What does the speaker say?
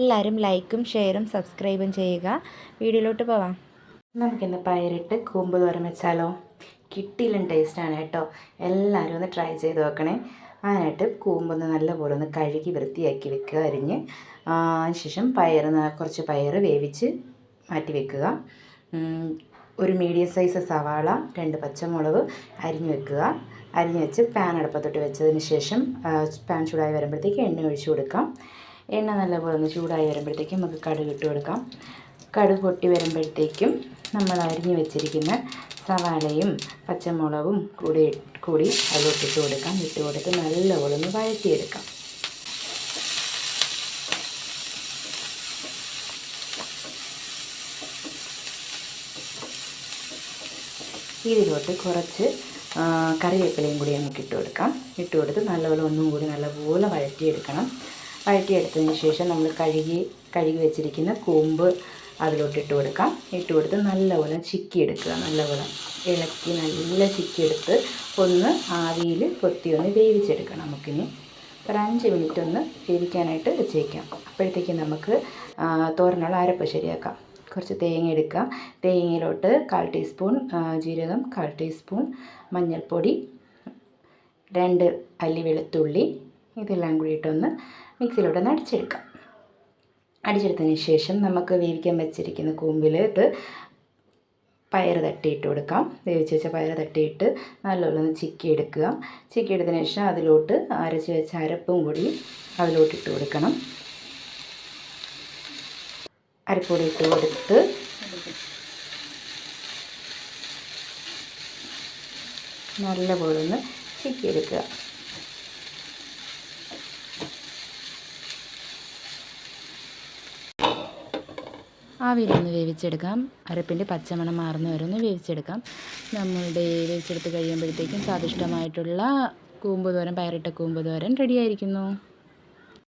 എല്ലാവരും ലൈക്കും ഷെയറും സബ്സ്ക്രൈബും ചെയ്യുക. വീഡിയോയിലോട്ട് പോവാം. നമുക്കിന്ന് പയറിട്ട് കൂമ്പ് തോരൻ വെച്ചാലോ? കിട്ടിയിലും ടേസ്റ്റാണ് കേട്ടോ. എല്ലാവരും ഒന്ന് ട്രൈ ചെയ്ത് നോക്കണേ. അതിനായിട്ട് കൂമ്പൊന്ന് നല്ലപോലെ ഒന്ന് കഴുകി വൃത്തിയാക്കി വെക്കുക, അരിഞ്ഞ്. അതിനുശേഷം കുറച്ച് പയർ വേവിച്ച് മാറ്റി വെക്കുക. ഒരു മീഡിയം സൈസ് സവാള, 2 പച്ചമുളക് അരിഞ്ഞ് വെക്കുക. അരിഞ്ഞ് വെച്ച് പാൻ അടുപ്പത്തോട്ട് വെച്ചതിന് ശേഷം പാൻ ചൂടായി വരുമ്പോഴത്തേക്ക് എണ്ണ ഒഴിച്ച് കൊടുക്കാം. എണ്ണ നല്ലപോലെ ഒന്ന് ചൂടായി വരുമ്പോഴത്തേക്കും നമുക്ക് കടുക് ഇട്ട് കൊടുക്കാം. കടുക് പൊട്ടി വരുമ്പോഴത്തേക്കും നമ്മൾ അരിഞ്ഞ് വെച്ചിരിക്കുന്ന സവാളയും പച്ചമുളകും കൂടി അതിലോട്ട് ഇട്ട് കൊടുക്കാം. ഇട്ട് കൊടുത്ത് നല്ലപോലെ ഒന്ന് വഴറ്റിയെടുക്കാം. ഇതിലോട്ട് കുറച്ച് കറിവേപ്പിലയും കൂടി നമുക്ക് ഇട്ട് കൊടുക്കാം. ഇട്ട് കൊടുത്ത് നല്ലപോലെ ഒന്നും കൂടി നല്ലപോലെ വഴറ്റിയെടുക്കണം. വഴറ്റിയെടുത്തതിന് ശേഷം നമ്മൾ കഴുകി വെച്ചിരിക്കുന്ന കൂമ്പ് അതിലോട്ട് ഇട്ട് കൊടുക്കാം. ഇട്ട് കൊടുത്ത് നല്ലപോലെ ചിക്കിയെടുക്കുക. നല്ലപോലെ ഇളക്കി നല്ല ചിക്കിയെടുത്ത് ഒന്ന് ആവിയിൽ ഒന്ന് വേവിച്ചെടുക്കണം. നമുക്കിനി ഒരു 5 മിനിറ്റ് ഒന്ന് വേവിക്കാനായിട്ട് വെച്ചേക്കാം. അപ്പോഴത്തേക്ക് നമുക്ക് തോരനുള്ള അരപ്പ് ശരിയാക്കാം. കുറച്ച് തേങ്ങ എടുക്കുക. തേങ്ങയിലോട്ട് 1/4 ടീസ്പൂൺ ജീരകം, 1/4 ടീസ്പൂൺ മഞ്ഞൾപ്പൊടി, 2 അല്ലി വെളുത്തുള്ളി, ഇതെല്ലാം കൂടിയിട്ടൊന്ന് മിക്സിയിലോട്ടൊന്ന് അടിച്ചെടുക്കാം. അടിച്ചെടുത്തതിന് ശേഷം നമുക്ക് വേവിക്കാൻ വെച്ചിരിക്കുന്ന കൂമ്പിലോട്ട് പയർ തട്ടിയിട്ട് കൊടുക്കാം. വേവിച്ച് വെച്ച പയർ തട്ടിയിട്ട് നല്ലോണം ഒന്ന് ചിക്കിയെടുക്കുക. ചിക്കിയെടുത്തതിന് ശേഷം അതിലോട്ട് അരച്ച് വെച്ച അരപ്പും കൂടി അതിലോട്ട് ഇട്ട് കൊടുക്കണം. അരപ്പൊടി ഇട്ട് കൊടുത്ത് നല്ലപോലെ ഒന്ന് ചിക്കിയെടുക്കുക. ആവിയിലൊന്ന് വേവിച്ചെടുക്കാം. അരപ്പിൻ്റെ പച്ചമണം മാറുന്ന വരെ ഒന്ന് വേവിച്ചെടുക്കാം. വേവിച്ചെടുത്ത് കഴിയുമ്പോഴത്തേക്കും സ്വാദിഷ്ടമായിട്ടുള്ള കൂമ്പ് തോരൻ, പയറിട്ട കൂമ്പ് തോരൻ റെഡിയായിരിക്കുന്നു.